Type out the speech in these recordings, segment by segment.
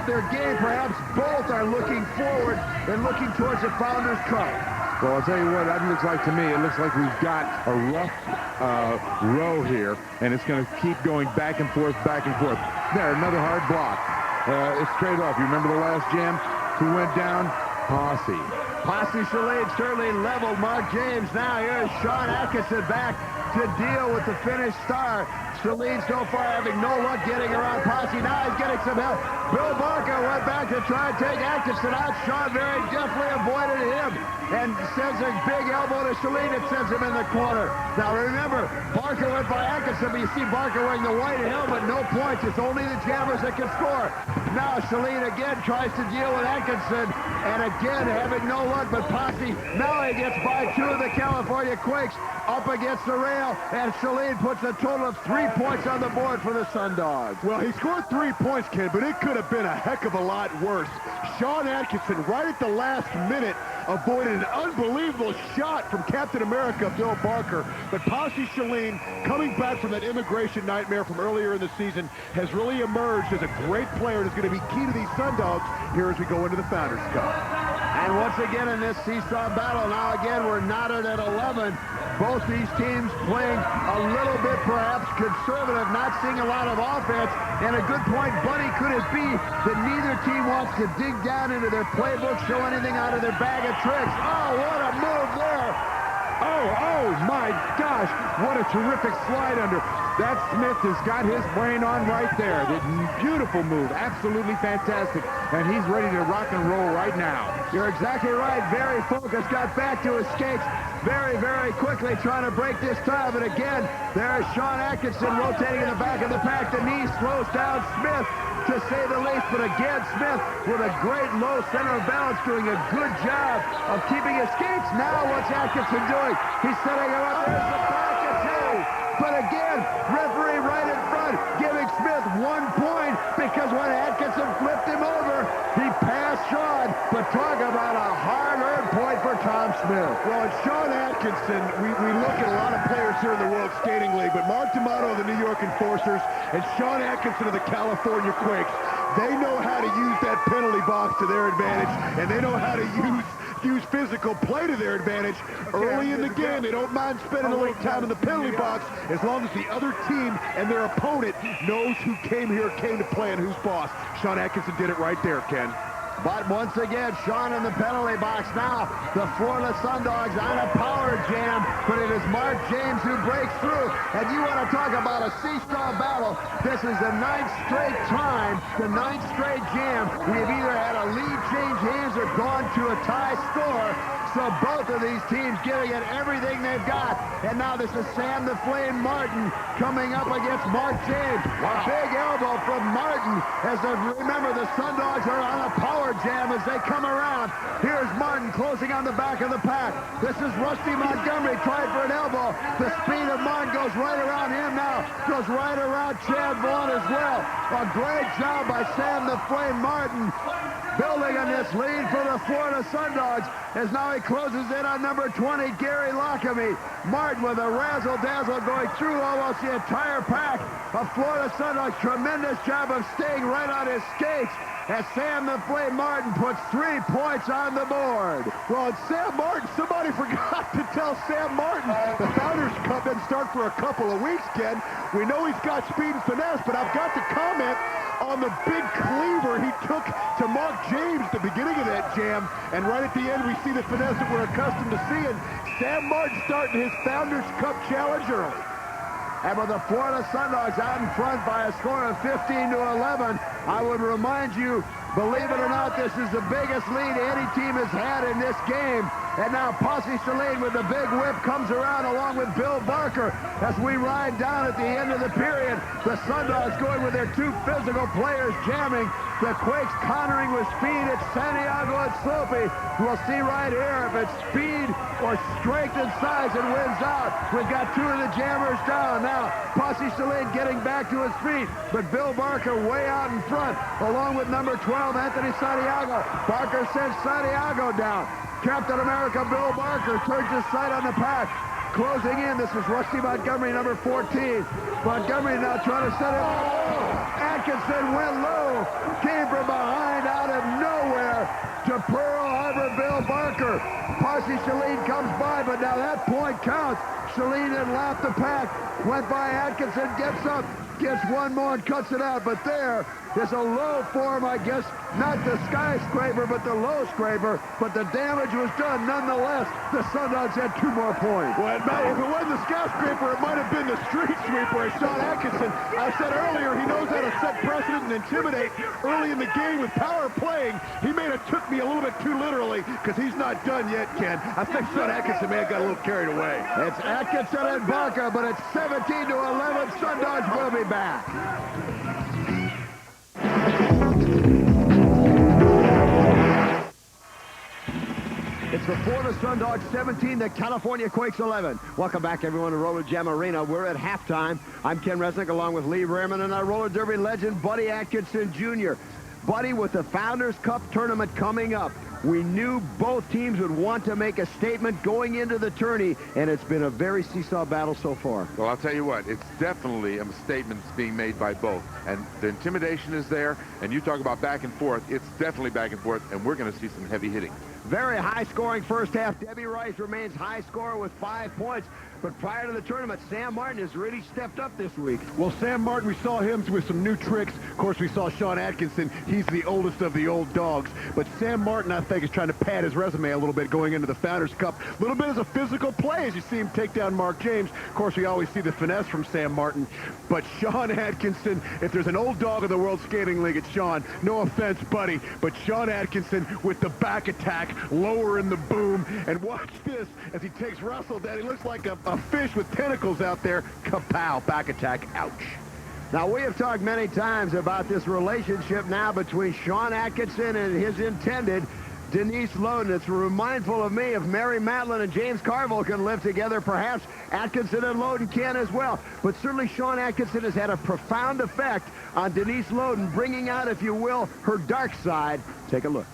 their game. Perhaps both are looking forward and looking towards the Founders Cup. Well, I'll tell you what, that looks like to me. It looks like we've got a rough row here, and it's going to keep going back and forth, back and forth. There, another hard block. It's straight off. You remember the last jam? Who went down? Posse. Posse Shalane certainly leveled Mark James. Now here's Sean Atkinson back to deal with the Finnish star. Shalane so far having no luck getting around Posse. Now he's getting some help. Bill Barker went back to try and take Atkinson out. Sean very deftly avoided him and sends a big elbow to Shalane that sends him in the corner. Now remember, Barker went by Atkinson, but you see Barker wearing the white helmet, no points. It's only the jammers that can score. Now Shalane again tries to deal with Atkinson, and again having no luck, but Posse, now he gets by two of the California Quakes up against the rail, and Shalane puts a total of 3 points on the board for the Sundogs. Well, he scored 3 points, Ken, but it could have been a heck of a lot worse. Sean Atkinson, right at the last minute, avoided an unbelievable shot from Captain America, Bill Barker. But Posse Shalane, coming back from that immigration nightmare from earlier in the season, has really emerged as a great player and is going to be key to these Sundogs here as we go into the Founders Cup. And once again in this seesaw battle, now again we're knotted at 11. Both these teams playing a little bit perhaps conservative, not seeing a lot of offense. And a good point, Buddy, could it be that neither team wants to dig down into their playbook, show anything out of their bag of tricks? Oh, what a move there. Oh my gosh, what a terrific slide under. That Smith has got his brain on right there. The beautiful move, absolutely fantastic. And he's ready to rock and roll right now. You're exactly right, very focused, got back to his skates very, very quickly, trying to break this tie. But again, there's Sean Atkinson rotating in the back of the pack. The knee slows down Smith, to say the least. But again, Smith with a great low center of balance, doing a good job of keeping his skates. Now what's Atkinson doing? He's setting him up. There's the pocket too. But again, referee right in front, giving Smith 1 point, because when Atkinson flipped him over, he passed Sean. But talk about a hard-earned point for Tom Smith. Well, and Sean Atkinson, we look at a lot of players here in the World Skating League, but Mark D'Amato of the New York Enforcers and Sean Atkinson of the California Quakes, they know how to use that penalty box to their advantage, and they know how to use physical play to their advantage. Early in the game, they don't mind spending a little time in the penalty box as long as the other team and their opponent knows who came to play and who's boss. Sean Atkinson did it right there, Ken. But once again, Sean in the penalty box now. The Florida Sundogs on a power jam, but it is Mark James who breaks through. And you want to talk about a seesaw battle. This is the 9th straight time, the 9th straight jam. We have either had a lead change hands or gone to a tie score. So both of these teams giving it everything they've got. And now this is Sam the Flame Martin coming up against Mark James. Wow. A big elbow from Martin. Remember, the Sundogs are on a power jam as they come around. Here's Martin closing on the back of the pack. This is Rusty Montgomery trying for an elbow. The speed of Martin goes right around him now. Goes right around Chad Vaughn as well. A great job by Sam the Flame Martin, building on this lead for the Florida Sundogs, as now he closes in on number 20, Gary Lockamy. Martin with a razzle-dazzle going through almost the entire pack of Florida Sundogs. Tremendous job of staying right on his skates, as Sam the Flame Martin puts 3 points on the board. Well, and Sam Martin, somebody forgot to tell Sam Martin the Founders Cup doesn't start for a couple of weeks, Ken. We know he's got speed and finesse, but I've got to comment on the big cleaver he took to Mark James at the beginning of that jam. And right at the end, we see the finesse that we're accustomed to seeing. Sam Martin starting his Founders Cup challenge early. And with the Florida Sundogs out in front by a score of 15-11, I would remind you, believe it or not, this is the biggest lead any team has had in this game. And now Posse Shalane with the big whip comes around along with Bill Barker as we ride down at the end of the period. The Sundogs going with their 2 physical players jamming. The Quakes countering with speed. It's Santiago and Sloopy. We'll see right here if it's speed or strength and size that wins out. We've got 2 of the jammers down. Now, Posse Shalane getting back to his feet, but Bill Barker way out in front, along with number 12, Anthony Santiago. Barker sends Santiago down. Captain America Bill Barker turns his sight on the pack. Closing in, this is Rusty Montgomery, number 14. Montgomery now trying to set it up. Atkinson went low, came from behind out of nowhere to Pearl Harbor Bill Barker. Posse Shalene comes by, but now that point counts. Shalene had lapped the pack, went by Atkinson, gets up, gets one more and cuts it out. But there is a low form, I guess, not the skyscraper, but the low scraper. But the damage was done nonetheless. The Sundogs had 2 more points. Well, if it wasn't the skyscraper, it might have been the street sweeper. Sean Atkinson, I said earlier, he knows how to set precedent and intimidate early in the game with power playing. He may have took me a little bit too literally because he's not done yet, Ken. I think Sean Atkinson may have got a little carried away. It's Atkinson and Barker, but it's 17-11. Sundogs will be back. It's the Florida Sundogs 17, the California Quakes 11. Welcome back, everyone, to RollerJam Arena. We're at halftime. I'm Ken Resnick, along with Lee Rehrman and our roller derby legend, Buddy Atkinson Jr. Buddy, with the Founders Cup tournament coming up, we knew both teams would want to make a statement going into the tourney, and it's been a very seesaw battle so far. Well, I'll tell you what, it's definitely a statement being made by both. And the intimidation is there, and you talk about back and forth, it's definitely back and forth, and we're going to see some heavy hitting. Very high-scoring first half. Debbie Rice remains high scorer with 5 points. But prior to the tournament, Sam Martin has really stepped up this week. Well, Sam Martin, we saw him with some new tricks. Of course, we saw Sean Atkinson. He's the oldest of the old dogs. But Sam Martin, I think, is trying to pad his resume a little bit going into the Founders Cup. A little bit as a physical play as you see him take down Mark James. Of course, we always see the finesse from Sam Martin. But Sean Atkinson, if there's an old dog of the World Skating League, it's Sean. No offense, buddy. But Sean Atkinson with the back attack, lower in the boom. And watch this as he takes Russell down. He looks like a fish with tentacles out there. Kapow, back attack, ouch. Now, we have talked many times about this relationship now between Sean Atkinson and his intended Denise Loden. It's remindful of me if Mary Matlin and James Carville can live together, perhaps Atkinson and Loden can as well. But certainly Sean Atkinson has had a profound effect on Denise Loden, bringing out, if you will, her dark side. Take a look.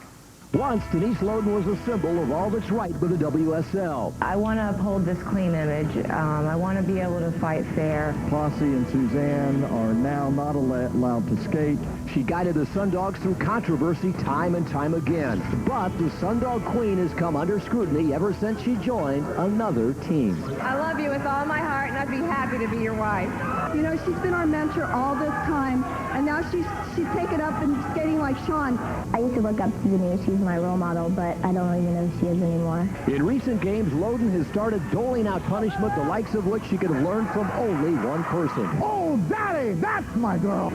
Once, Denise Loden was a symbol of all that's right with the WSL. I want to uphold this clean image. I want to be able to fight fair. Posse and Suzanne are now not allowed to skate. She guided the Sundogs through controversy time and time again. But the Sundog Queen has come under scrutiny ever since she joined another team. I love you with all my heart, and I'd be happy to be your wife. You know, she's been our mentor all this time, and now she's taken up and skating like Sean. I used to look up to Denise. She's my role model, but I don't even know if she is anymore. In recent games, Loden has started doling out punishment, the likes of which she could have learned from only one person. Oh, Daddy, that's my girl.